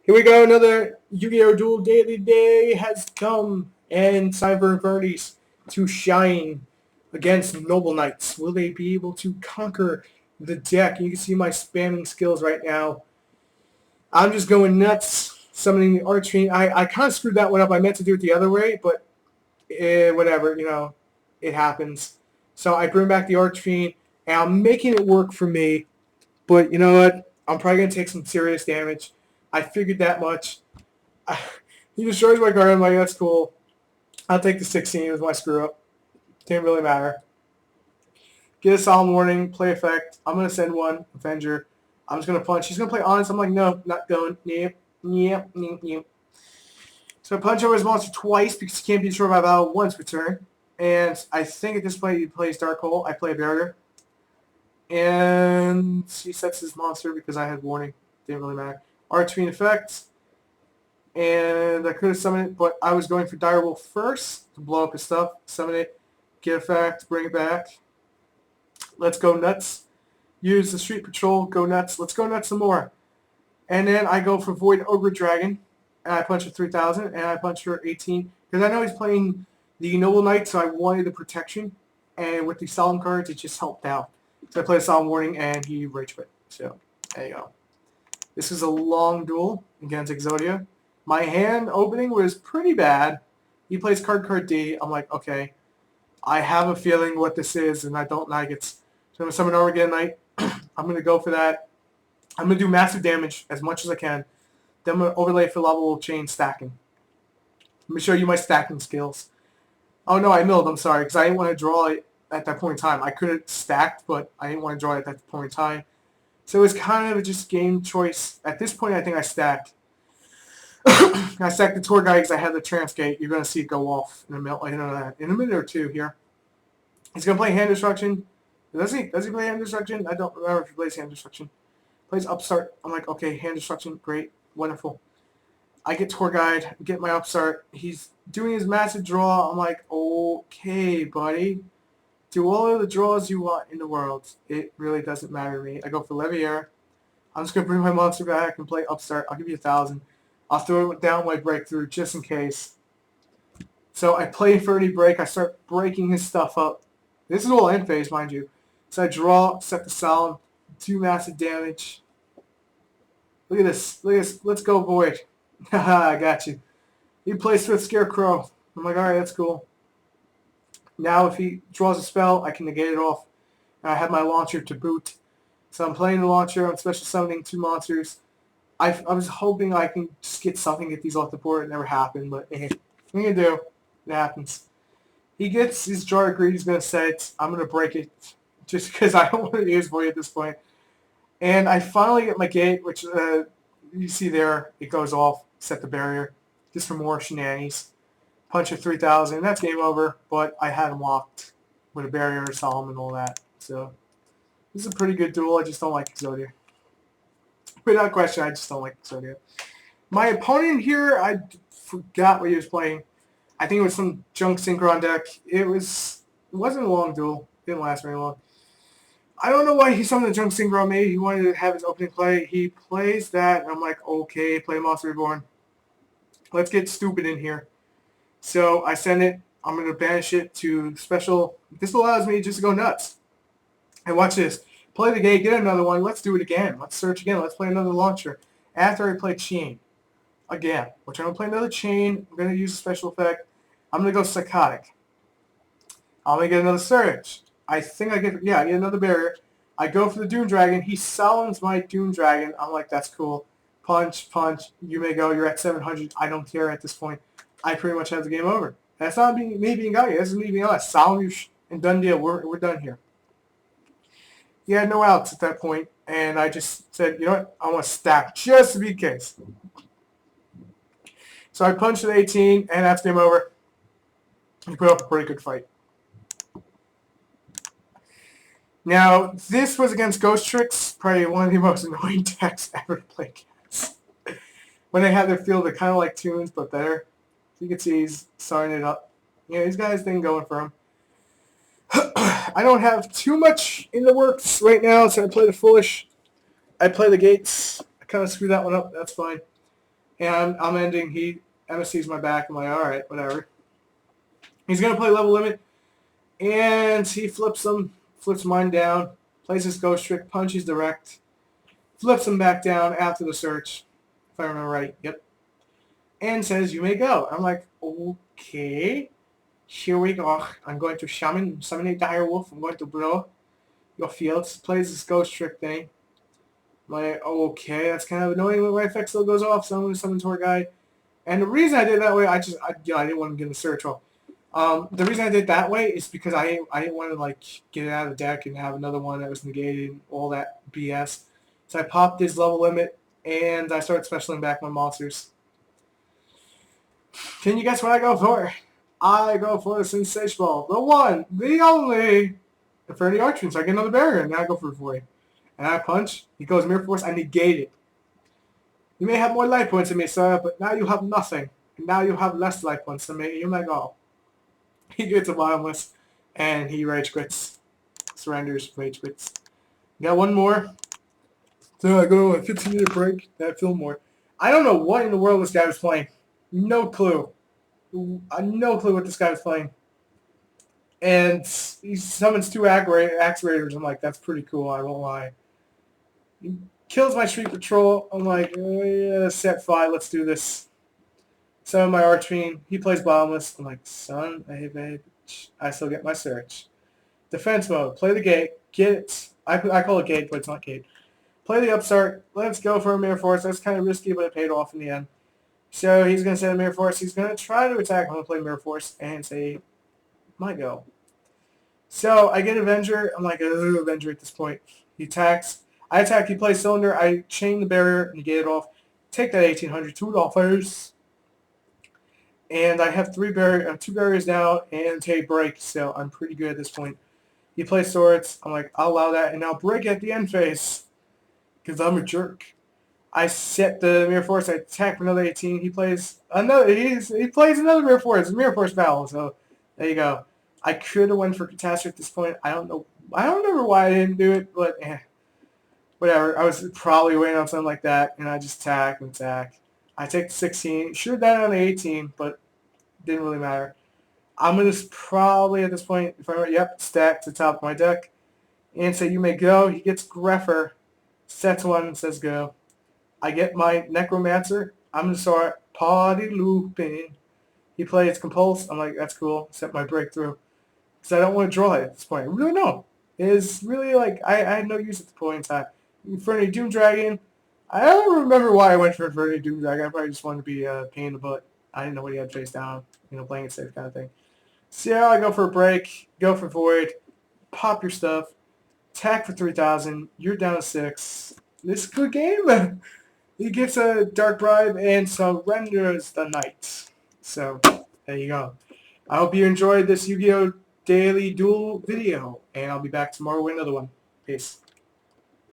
Here we go, another Yu-Gi-Oh! Duel Daily Day has come, and Cyber Infernities to shine against Noble Knights. Will they be able to conquer the deck? You can see my spamming skills right now. I'm just going nuts, summoning the Archfiend. I kind of screwed that one up. I meant to do it the other way, but whatever, it happens. So I bring back the Archfiend, and I'm making it work for me. But you know what? I'm probably going to take some serious damage. I figured that much. He destroys my card. I'm like, that's cool. I'll take the 16 with my screw up. Didn't really matter. Get a solemn warning. Play effect. I'm going to send one. Avenger. I'm just going to punch. He's going to play honest. I'm like, no, not going. Yep. So I punch over his monster twice because he can't be destroyed by battle once per turn. And I think at this point he plays Dark Hole. I play a barrier. And he sets his monster because I had warning. Didn't really matter. Archfiend effect. And I could have summoned it, but I was going for Direwolf first to blow up his stuff. Summon it, get effect, bring it back. Let's go nuts. Use the Street Patrol, go nuts. Let's go nuts some more. And then I go for Void Ogre Dragon, and I punch for 3,000, and I punch for 18. Because I know he's playing the Noble Knight, so I wanted the protection. And with the Solemn cards, it just helped out. So I played a Solemn Warning, and he Rage Quit. So, there you go. This is a long duel against Exodia. My hand opening was pretty bad. He plays card D. I'm like, okay, I have a feeling what this is, and I don't like it. So I'm going to summon Armageddon Knight. I'm going to go for that. I'm going to do massive damage as much as I can. Then I'm going to overlay for level chain stacking. Let me show you my stacking skills. Oh, no, I milled. I'm sorry, because I didn't want to draw it at that point in time. I could have stacked, but I didn't want to draw it at that point in time. So it was kind of just game choice. At this point, I think I stacked. I stacked the tour guide because I had the transgate. You're going to see it go off in a minute or two here. He's going to play hand destruction. Does he play hand destruction? I don't remember if he plays hand destruction. Plays upstart. I'm like, okay, hand destruction, great, wonderful. I get tour guide, get my upstart. He's doing his massive draw. I'm like, okay, buddy. Do all of the draws you want in the world. It really doesn't matter to me. I go for Levier. I'm just going to bring my monster back and play upstart. I'll give you 1,000. I'll throw it down my breakthrough just in case. So I play Infernity break. I start breaking his stuff up. This is all end phase, mind you. So I draw, set the solemn, do massive damage. Look at this. Let's go Void. Haha, I got you. He plays with Scarecrow. I'm like, alright, that's cool. Now if he draws a spell, I can negate it off. And I have my launcher to boot. So I'm playing the launcher. I'm special summoning 2 monsters. I was hoping I can just get something, get these off the board. It never happened, but what are you going to do? It happens. He gets his Jar of Greed. He's going to set it. I'm going to break it just because I don't want to use Void at this point. And I finally get my gate, which you see there. It goes off. Set the barrier. Just for more shenanigans. Punch of 3,000. That's game over, but I had him locked with a barrier, solemn, and all that. So this is a pretty good duel. I just don't like Exodia. Without question, I just don't like Exodia. My opponent here, I forgot what he was playing. I think it was some junk Synchron deck. It wasn't a long duel. It didn't last very long. I don't know why he summoned the junk Synchron. Maybe he wanted to have his opening play. He plays that, and I'm like, okay, play Monster Reborn. Let's get stupid in here. So I send it. I'm going to banish it to special. This allows me just to go nuts. And watch this. Play the gate, get another one. Let's do it again. Let's search again. Let's play another launcher. After I play Chain. Again. Which I'm going to play another Chain. I'm going to use a special effect. I'm going to go Psychotic. I'm going to get another Surge. I think I get another barrier. I go for the Doom Dragon. He summons my Doom Dragon. I'm like, that's cool. Punch. You may go. You're at 700. I don't care at this point. I pretty much have the game over. That's not me being guy. This is me being honest. Solemn and done deal. We're done here. He had no outs at that point, and I just said, you know what? I want to stack just to be the case. So I punched at 18, and that's game over. He put up a pretty good fight. Now, this was against Ghost Tricks, probably one of the most annoying decks ever to play against. When they have their field, they're kind of like Tunes, but better. So you can see he's starting it up. You know, these guys thing going for him. I don't have too much in the works right now, so I play the Foolish. I play the Gates. I kind of screwed that one up. That's fine. And I'm ending. He MSC's my back. I'm like, all right, whatever. He's gonna play level limit, and he flips mine down, plays his ghost trick, punches direct, flips him back down after the search, if I remember right. Yep. And says, "You may go." I'm like, okay, here we go. I'm going to summon a dire wolf. I'm going to blow your fields. Plays this ghost trick thing. I'm like, okay, that's kind of annoying when my effect still goes off, so I'm going to summon Tour Guide. And the reason I did it that way, I didn't want to get in the search roll. The reason I did it that way is because I didn't want to like get it out of the deck and have another one that was negated and all that BS. So I popped his level limit and I started specialing back my monsters. Can you guess what I go for? I go for the Sensational, the one, the only Infernity Archfiend. So I get another barrier and then I go for 40. And I punch. He goes Mirror Force. I negate it. You may have more life points than me, sir, but now you have nothing. And now you have less life points than me. You may go. He gets a bottomless, and he rage quits. Surrenders, rage quits. Got one more. So I go a 15-minute break. That Fillmore. I don't know what in the world this guy was playing. No clue. No clue what this guy was playing. And he summons 2 Axe Raiders. I'm like, that's pretty cool. I won't lie. He kills my Street Patrol. I'm like, oh, yeah, set 5. Let's do this. Summon my Archfiend. He plays Bottomless. I'm like, son, hey, babe. I still get my search. Defense mode. Play the gate. Get it. I call it gate, but it's not gate. Play the upstart. Let's go for a Mirror Force. That's kind of risky, but it paid off in the end. So he's going to send a Mirror Force. He's going to try to attack. I'm going to play Mirror Force and say, my go. So I get Avenger. I'm like, Avenger at this point. He attacks. I attack. He plays Cylinder. I chain the barrier and get it off. Take that 1800. $2. And I have 2 barriers now and a break. So I'm pretty good at this point. He plays Swords. I'm like, I'll allow that. And I'll break at the end phase. Because I'm a jerk. I set the Mirror Force. I attack for another 18. He plays another. He plays another Mirror Force. Mirror Force battle. So there you go. I could have went for Catastrophe at this point. I don't know. I don't remember why I didn't do it, but whatever. I was probably waiting on something like that, and I just attack and attack. I take the 16. Should have done it on the 18, but didn't really matter. I'm gonna probably at this point, if I remember, yep, stack to the top of my deck, and say you may go. He gets Greffer, sets 1, and says go. I get my Necromancer. I'm going to start party looping. He plays Compulse. I'm like, that's cool. Set my breakthrough. Because I don't want to draw it at this point. I really don't. It's really like, I had no use at the point in time. Infernity Doom Dragon. I don't remember why I went for Infernity Doom Dragon. I probably just wanted to be a pain in the butt. I didn't know what he had face down. Playing it safe kind of thing. So yeah, I go for a break. Go for Void. Pop your stuff. Attack for 3,000. You're down to 6. This is a good game. He gets a Dark Bribe and surrenders the knight. So, there you go. I hope you enjoyed this Yu-Gi-Oh! Daily Duel video, and I'll be back tomorrow with another one. Peace.